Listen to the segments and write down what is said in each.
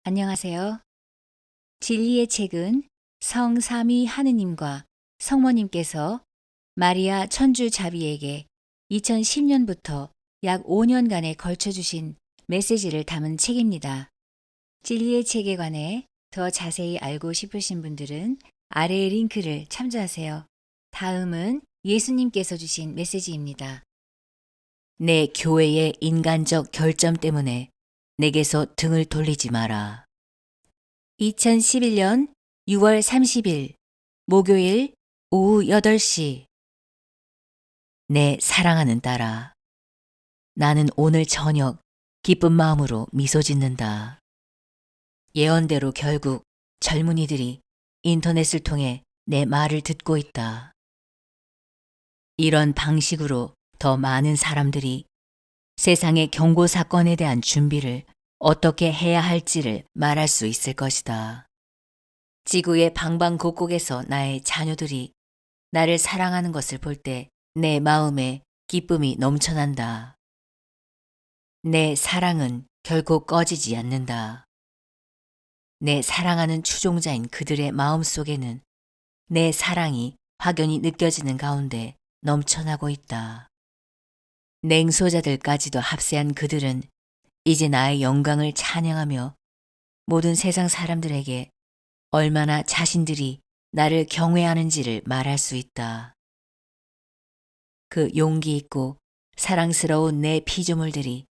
안녕하세요. 진리의 책은 성삼위 하느님과 성모님께서 마리아 천주 자비에게 2010년부터 약 5년간에 걸쳐 주신 메시지를 담은 책입니다. 진리의 책에 관해 더 자세히 알고 싶으신 분들은 아래의 링크를 참조하세요. 다음은 예수님께서 주신 메시지입니다. 내 교회의 인간적 결점 때문에 내게서 등을 돌리지 마라. 2011년 6월 30일 목요일 오후 8시. 내 사랑하는 딸아, 나는 오늘 저녁 기쁜 마음으로 미소 짓는다. 예언대로 결국 젊은이들이 인터넷을 통해 내 말을 듣고 있다. 이런 방식으로 더 많은 사람들이 세상의 경고 사건에 대한 준비를 어떻게 해야 할지를 말할 수 있을 것이다. 지구의 방방곡곡에서 나의 자녀들이 나를 사랑하는 것을 볼 때 내 마음에 기쁨이 넘쳐난다. 내 사랑은 결코 꺼지지 않는다. 내 사랑하는 추종자인 그들의 마음 속에는 내 사랑이 확연히 느껴지는 가운데 넘쳐나고 있다. 냉소자들까지도 합세한 그들은 이제 나의 영광을 찬양하며 모든 세상 사람들에게 얼마나 자신들이 나를 경외하는지를 말할 수 있다. 그 용기 있고 사랑스러운 내 피조물들이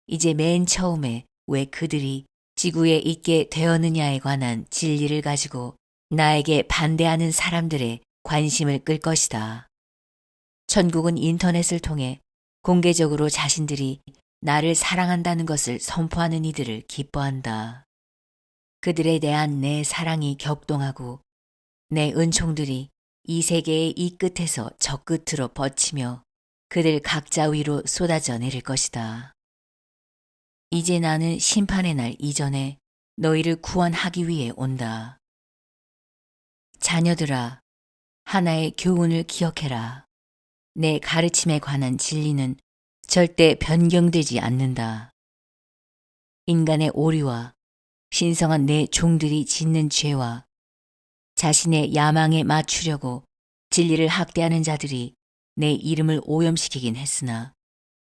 이제 맨 처음에 왜 그들이 지구에 있게 되었느냐에 관한 진리를 가지고 나에게 반대하는 사람들의 관심을 끌 것이다. 천국은 인터넷을 통해 공개적으로 자신들이 나를 사랑한다는 것을 선포하는 이들을 기뻐한다. 그들에 대한 내 사랑이 격동하고 내 은총들이 이 세계의 이 끝에서 저 끝으로 뻗치며 그들 각자 위로 쏟아져 내릴 것이다. 이제 나는 심판의 날 이전에 너희를 구원하기 위해 온다. 자녀들아, 하나의 교훈을 기억해라. 내 가르침에 관한 진리는 절대 변경되지 않는다. 인간의 오류와 신성한 내 종들이 짓는 죄와 자신의 야망에 맞추려고 진리를 학대하는 자들이 내 이름을 오염시키긴 했으나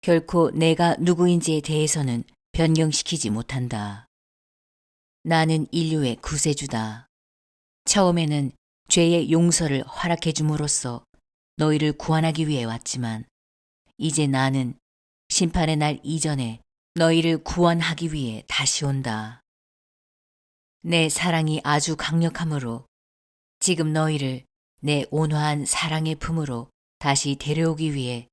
결코 내가 누구인지에 대해서는 변경시키지 못한다. 나는 인류의 구세주다. 처음에는 죄의 용서를 허락해 줌으로써 너희를 구원하기 위해 왔지만 이제 나는 심판의 날 이전에 너희를 구원하기 위해 다시 온다. 내 사랑이 아주 강력하므로 지금 너희를 내 온화한 사랑의 품으로 다시 데려오기 위해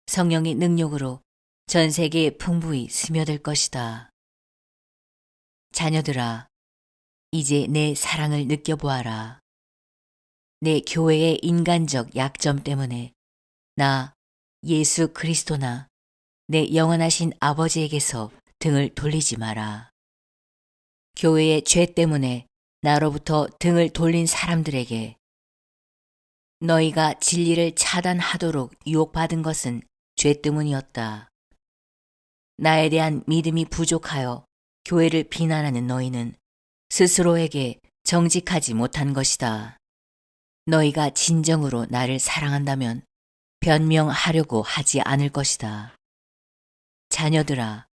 성령의 능력으로 전 세계에 풍부히 스며들 것이다. 자녀들아, 이제 내 사랑을 느껴보아라. 내 교회의 인간적 약점 때문에 나 예수 그리스도나 내 영원하신 아버지에게서 등을 돌리지 마라. 교회의 죄 때문에 나로부터 등을 돌린 사람들에게 너희가 진리를 차단하도록 유혹받은 것은 죄 때문이었다. 나에 대한 믿음이 부족하여 교회를 비난하는 너희는 스스로에게 정직하지 못한 것이다. 너희가 진정으로 나를 사랑한다면 변명하려고 하지 않을 것이다. 자녀들아,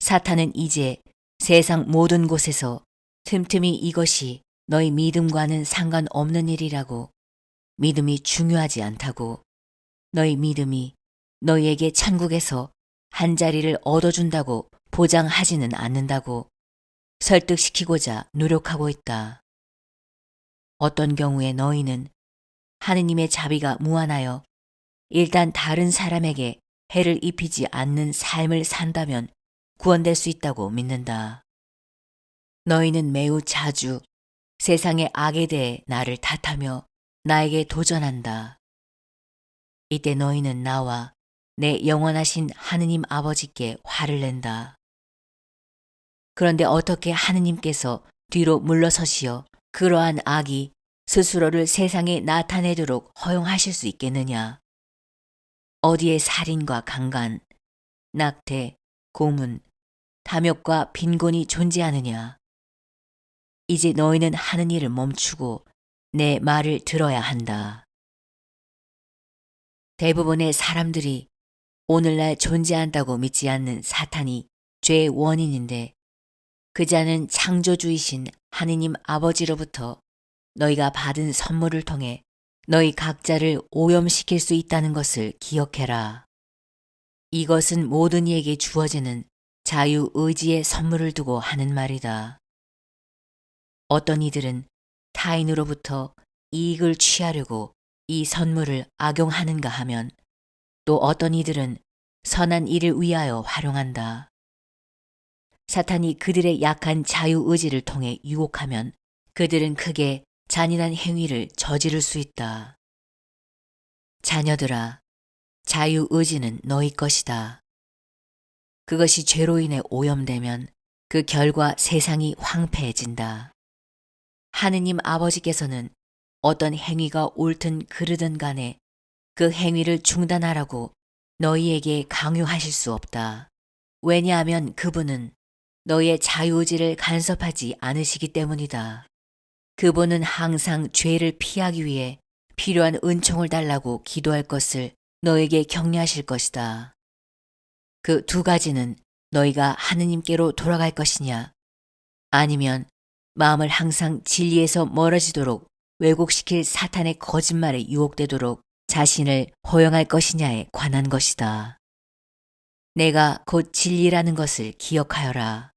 사탄은 이제 세상 모든 곳에서 틈틈이 이것이 너희 믿음과는 상관없는 일이라고, 믿음이 중요하지 않다고, 너희 믿음이 너희에게 천국에서 한 자리를 얻어준다고 보장하지는 않는다고 설득시키고자 노력하고 있다. 어떤 경우에 너희는 하느님의 자비가 무한하여 일단 다른 사람에게 해를 입히지 않는 삶을 산다면 구원될 수 있다고 믿는다. 너희는 매우 자주 세상의 악에 대해 나를 탓하며 나에게 도전한다. 이때 너희는 나와 내 영원하신 하느님 아버지께 화를 낸다. 그런데 어떻게 하느님께서 뒤로 물러서시어 그러한 악이 스스로를 세상에 나타내도록 허용하실 수 있겠느냐? 어디에 살인과 강간, 낙태, 고문, 탐욕과 빈곤이 존재하느냐? 이제 너희는 하는 일을 멈추고 내 말을 들어야 한다. 대부분의 사람들이 오늘날 존재한다고 믿지 않는 사탄이 죄의 원인인데 그 자는 창조주이신 하느님 아버지로부터 너희가 받은 선물을 통해 너희 각자를 오염시킬 수 있다는 것을 기억해라. 이것은 모든 이에게 주어지는 자유의지의 선물을 두고 하는 말이다. 어떤 이들은 타인으로부터 이익을 취하려고 이 선물을 악용하는가 하면 또 어떤 이들은 선한 일을 위하여 활용한다. 사탄이 그들의 약한 자유의지를 통해 유혹하면 그들은 크게 잔인한 행위를 저지를 수 있다. 자녀들아, 자유의지는 너희 것이다. 그것이 죄로 인해 오염되면 그 결과 세상이 황폐해진다. 하느님 아버지께서는 어떤 행위가 옳든 그르든 간에 그 행위를 중단하라고 너희에게 강요하실 수 없다. 왜냐하면 그분은 너희의 자유의지를 간섭하지 않으시기 때문이다. 그분은 항상 죄를 피하기 위해 필요한 은총을 달라고 기도할 것을 너에게 격려하실 것이다. 그 두 가지는 너희가 하느님께로 돌아갈 것이냐, 아니면 마음을 항상 진리에서 멀어지도록 왜곡시킬 사탄의 거짓말에 유혹되도록 자신을 허용할 것이냐에 관한 것이다. 내가 곧 진리라는 것을 기억하여라.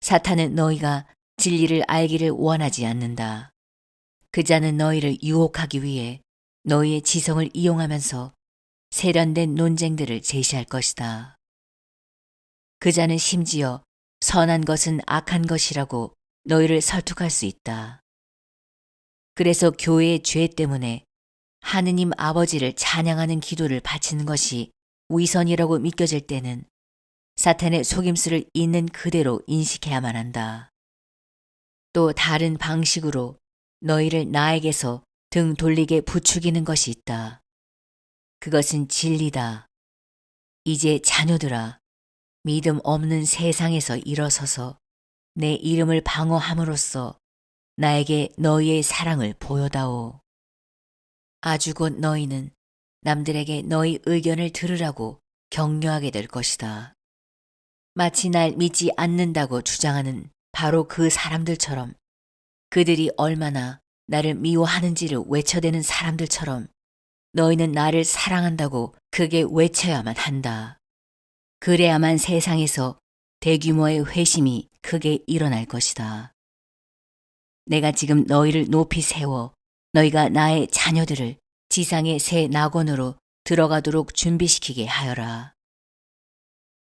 사탄은 너희가 진리를 알기를 원하지 않는다. 그 자는 너희를 유혹하기 위해 너희의 지성을 이용하면서 세련된 논쟁들을 제시할 것이다. 그 자는 심지어 선한 것은 악한 것이라고 너희를 설득할 수 있다. 그래서 교회의 죄 때문에 하느님 아버지를 찬양하는 기도를 바치는 것이 위선이라고 믿겨질 때는 사탄의 속임수를 있는 그대로 인식해야만 한다. 또 다른 방식으로 너희를 나에게서 등 돌리게 부추기는 것이 있다. 그것은 진리다. 이제 자녀들아, 믿음 없는 세상에서 일어서서 내 이름을 방어함으로써 나에게 너희의 사랑을 보여다오. 아주 곧 너희는 남들에게 너희 의견을 들으라고 격려하게 될 것이다. 마치 날 믿지 않는다고 주장하는 바로 그 사람들처럼, 그들이 얼마나 나를 미워하는지를 외쳐대는 사람들처럼 너희는 나를 사랑한다고 크게 외쳐야만 한다. 그래야만 세상에서 대규모의 회심이 크게 일어날 것이다. 내가 지금 너희를 높이 세워 너희가 나의 자녀들을 지상의 새 낙원으로 들어가도록 준비시키게 하여라.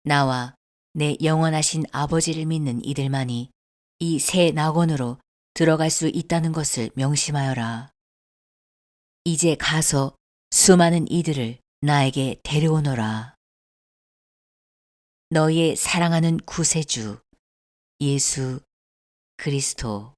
나와 내 영원하신 아버지를 믿는 이들만이 이 새 낙원으로 들어갈 수 있다는 것을 명심하여라. 이제 가서 수많은 이들을 나에게 데려오너라. 너희의 사랑하는 구세주 예수 그리스도.